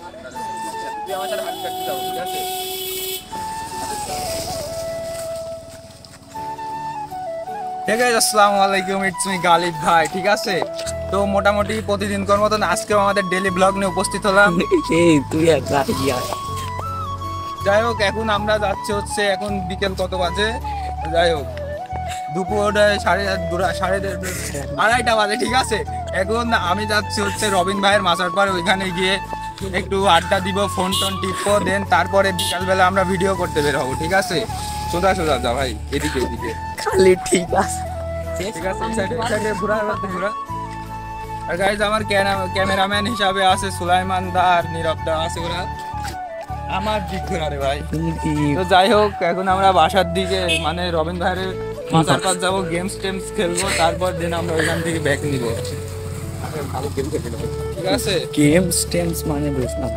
আমার সাথে হাত কাটতে যাবো, ঠিক আছে? ঠিক আছে, আসসালামু আলাইকুম, ইটস মি গালিব ভাই, ঠিক আছে? তো মোটামুটি প্রতিদিনকার মতন আজকেও আমাদের ডেইলি ব্লগ নিয়ে উপস্থিত হলাম। যাই হোক, এখন আমরা যাচ্ছি হচ্ছে, এখন বিকেল কত বাজে, যাই হোক দুপুর আড়াইটা বাজে, ঠিক আছে? এখন আমি যাচ্ছি হচ্ছে রবিন ভাইয়ের মাচার পর, ওইখানে গিয়ে একটু আড্ডা দিব, ফোন টোন টিপবো, দেন তারপরে বিকালবেলা আমরা ভিডিও করতে বের হবো, ঠিক আছে? সোজা সোজা যা ভাই, এদিকে এদিকে ঠিক আছে, ঠিক আছে, সাইডে ঘুরা ঘুরা। আর গাইজ আমার ক্যামেরাম্যান হিসাবে আছে সুলাইমান দা আর নীরব দা আছে, ওরা আমার দিক ঘোরা রে ভাই। তো যাই হোক, এখন আমরা বাসার দিকে মানে রবিন ভাইয়ের মাথার কাছে যাবো, গেমস টেমস খেলবো, তারপর দিন আমরা ওইখান থেকে ব্যাক নিব। ভালো গেম খেলবো, ঠিক আছে? গেমস টেমস মানে বুঝলাম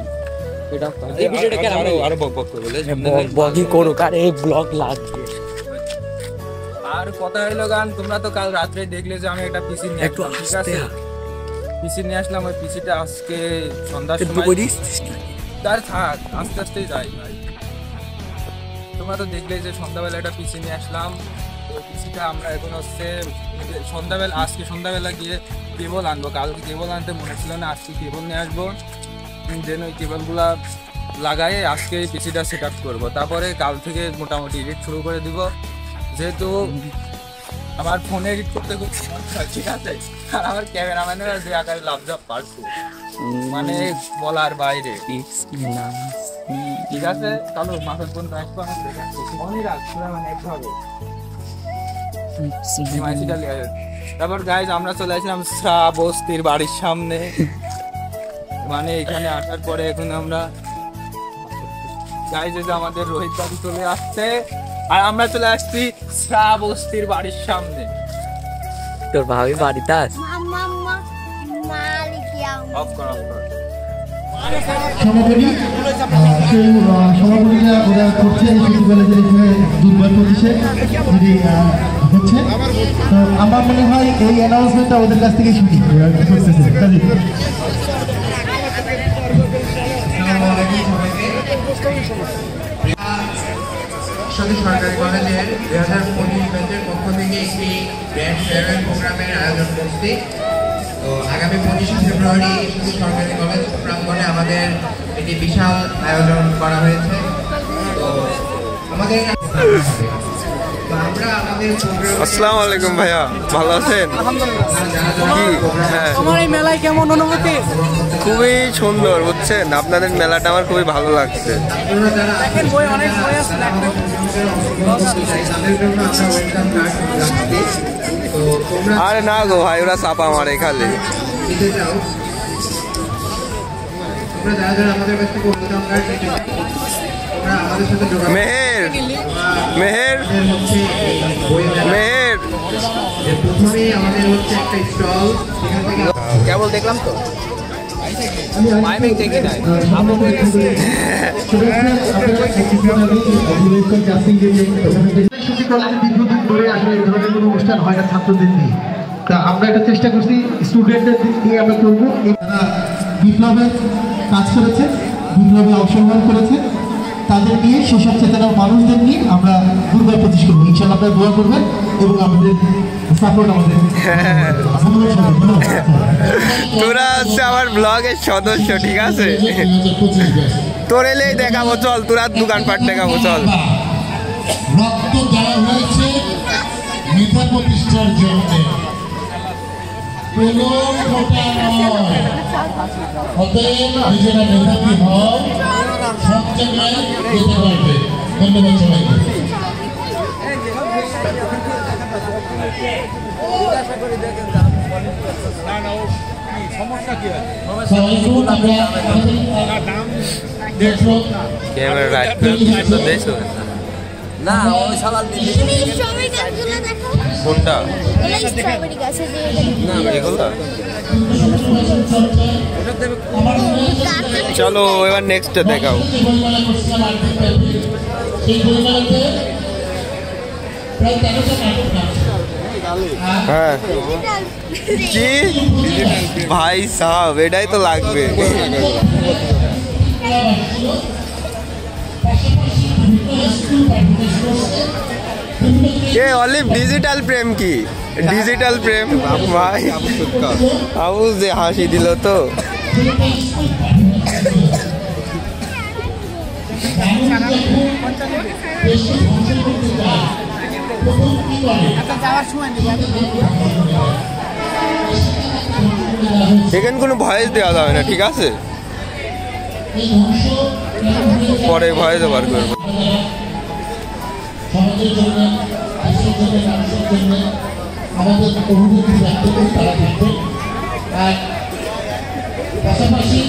এই ভিডিওটাকে আরো বক বক করে বলে বগি করো, কার এই ব্লগ লাগবে। আর কথা হইলো গান, তোমরা তো কাল রাত্রে দেখলে যে আমি একটা পিসি নিয়ে একটু ঠিক আছে, পিসি নিয়ে আসলাম। ওই পিসিটা আজকে সন্ধ্যার সময়, তার থাক আস্তে আস্তেই যাই ভাই। তোমরা তো দেখলে যে সন্ধ্যাবেলা একটা পিসি নিয়ে আসলাম। ওই পিসিটা আমরা এখন হচ্ছে সন্ধ্যাবেলা, আজকে সন্ধ্যাবেলা গিয়ে কেবল আনবো, কালকে কেবল আনতে মনে ছিল না, আজকে কেবল নিয়ে আসবো। দেন ওই কেবলগুলা লাগাই আজকে এই পিসিটা সেট আপ করবো, তারপরে কাল থেকে মোটামুটি এডিট শুরু করে দিব। যেহেতু আমার ফোনে এডিট করতে খুব সমস্যা, ঠিক আছে? আর আমার ক্যামেরাম্যানের যে আকারে লাভজাব পারছে মানে বলার বাইরে, ঠিক আছে? চলো মাথার ফোন রাখবো, আমি দেখাচ্ছি মনে রাখবো মানে একভাবে। তারপর গাইজ আমরা চলে আসলাম শ্রাবস্তির বাড়ির সামনে, মানে এখানে আসার পরে এখন আমরা গাইজ যে আমাদের রোহিত বাড়ি চলে আসছে, আর আমরা চলে আসছি শ্রাবস্তির বাড়ির সামনে। তোর ভাবি বাড়িতে আস সভাপতিরা ওরা করছে দুর্বল প্রতিষ্ঠা যদি হচ্ছে, তো আমার মনে হয় এই অ্যানাউন্সমেন্টটা ওদের কাছ থেকে শুনি সরকারি কলেজের 2025 ব্যাচের পক্ষ থেকে একটি ব্যান্ড ফেয়ারওয়েল প্রোগ্রামের আয়োজন করছি। তো আগামী 25 ফেব্রুয়ারি সরকারি কলেজ প্রাঙ্গণে আমাদের একটি বিশাল আয়োজন করা হয়েছে। তো আমাদের আসসালামু আলাইকুম ভাইয়া, ভালো আছেন? আমার এই মেলায় কেমন অনুভূতি? খুবই সুন্দর, বুঝছেন? আপনাদের মেলাটা আমার খুবই ভালো লাগছে। আরে না গো ভাই, ওরা চাপা মারে খালি। মেহের মেহের মেহের কেবল দেখলাম তো দীর্ঘদিন ধরে আসলে এই ধরনের কোনো অনুষ্ঠান হয় না ছাত্রদের নিয়ে, তা আমরা একটা চেষ্টা করছি স্টুডেন্টদের নিয়ে আমরা করবো। তারা বিপ্লবে কাজ করেছে, বিপ্লবে অংশগ্রহণ করেছে, তাদের নিয়ে সেসব চেতনার মানুষদের নিয়ে আমরা দুর্গা প্রতিষ্ঠা করবো। ইনশাআল্লাহ আপনারা দোয়া করবেন এবং আমাদের সাপোর্ট আমাদের। তোরা হচ্ছে আমার ব্লগের সদস্য, ঠিক আছে? তোর এলেই দেখাবো, চল তোরা দোকানপাট দেখাবো, চল। রক্ত দেওয়া হয়েছে মেধা প্রতিষ্ঠার জন্য, কোনো খোটা নয়। অতএব নিজেরা মেধাবী হও, সব জায়গায় যেতে পারবে। ধন্যবাদ সবাইকে। না ওই সালাদ কোনটা? না এগুলো চলো এবার নেক্সটটা দেখাও। হ্যাঁ কি ভাই সাহেব, এটাই তো লাগবে। অলিভ ডিজিটাল প্রেম কি ডিজিটাল প্রেম ভাই আবু যে হাসি দিল তো এখানে কোনো ভয়েস দেওয়া যাবে না ঠিক আছে পরে ভয়েস বার করবো আমাদের অনুভূতি ব্যক্ত করে তারা থাকবে আর পাশাপাশি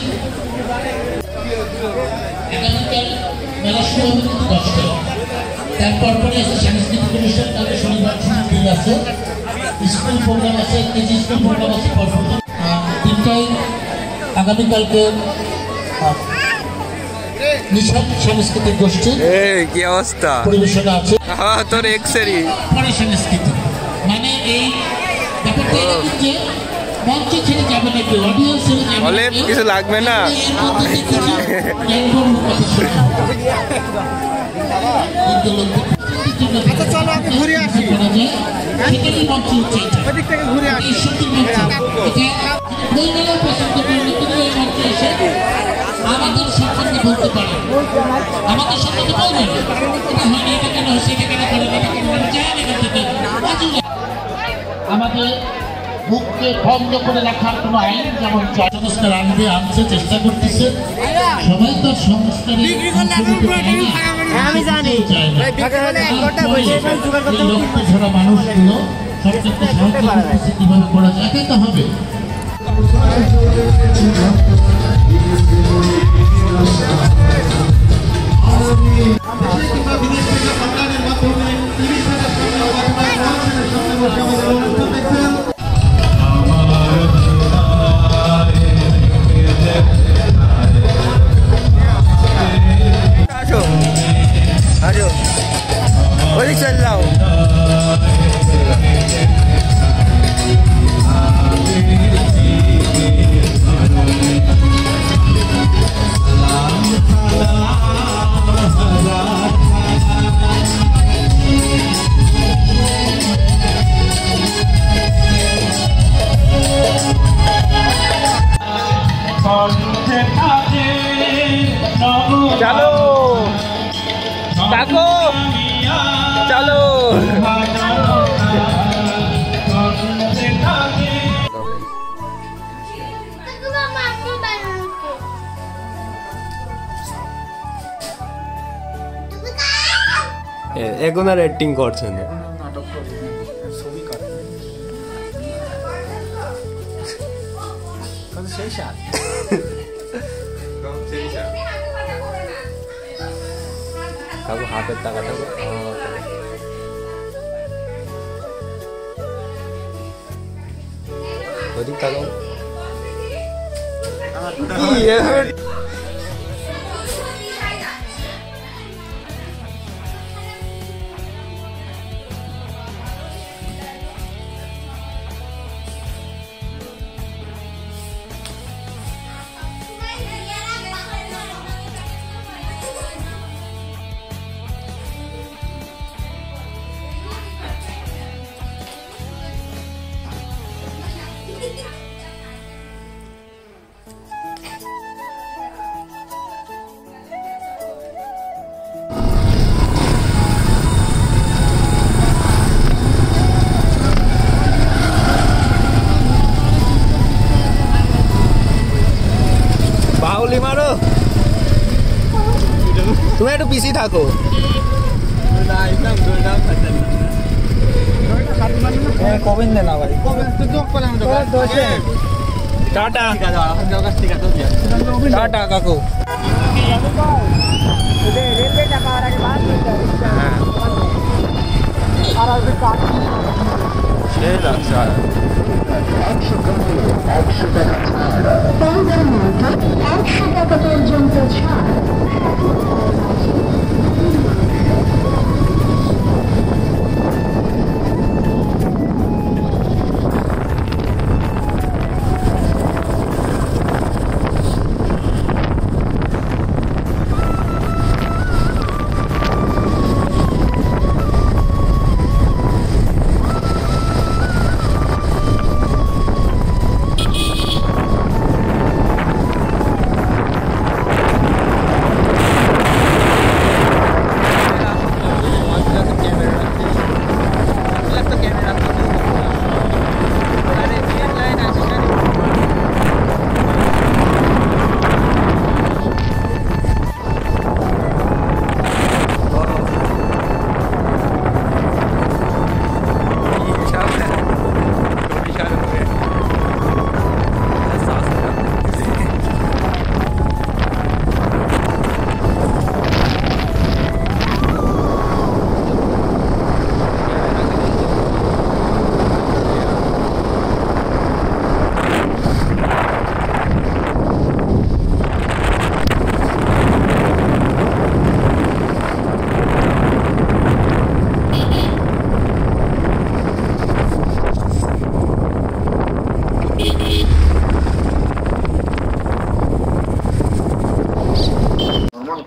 আগামীকাল মেলা শুরু হবে কিন্তু 10টায় তারপর পরে আছে সাংস্কৃতিক অনুষ্ঠান তাদের শনিবার ছুটি আছে স্কুল প্রোগ্রাম আছে কেজি স্কুল প্রোগ্রাম আছে পারফরমেন্স 3টায় আগামীকালকে নিশাদ সাংস্কৃতিক গোষ্ঠী কি অবস্থা পরিবেশনা আছে তোর এক্সেরই পরে সংস্কৃতি মানে এই ব্যাপারটা এরকম যে মঞ্চে ছেড়ে যাবে না কেউ অডিয়েন্স ছেড়ে যাবে বলে কিছু লাগবে না চলো আমি ঘুরে আসি সেখানেই মঞ্চে উঠে ওদিক থেকে ঘুরে আসি মঞ্চে এসে আমাদের সম্পর্কে বলতে পারে আমাদের সম্পর্কে বলবেন এটা হয়নি এটা কেন হচ্ছে এটা কেন করেন এটা কেন জানেন এখান থেকে আমাদের মুখকে বন্ধ করে রাখার কোনো আইন যেমন সংস্কার আনছে চেষ্টা করতেছে সবাই তো সংস্কারের আমি জানি লক্ষ্য ধরা মানুষগুলো সবচেয়ে সাহায্য করতেছে কিভাবে করা যায় একাই তো হবে चल रहा हूँ चलो काको चलो এখন আর অ্যাক্টিং করছে না কাকু হাতের টাকাটা ওদিক তাকাও বাউলি মারো তুমি একটু পিছিয়ে থাকো কবেন না ভাই টাটা টাটা কাকু সেই লাগছে 100 টাকা ছাড় 100 টাকা পর্যন্ত ছাড়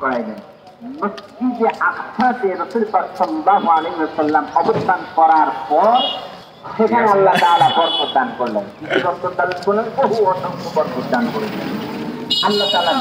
করাইলেন। মসজিদে আকসাতে রাসূল পাক সাল্লাল্লাহু আলাইহি ওয়াসাল্লাম অবস্থান করার পর সেখানে আল্লাহ তাআলা বরকত দান করলেন। বরকত দান করলেন, বহু অসংখ্য বরকত দান করলেন আল্লাহ তাআলা।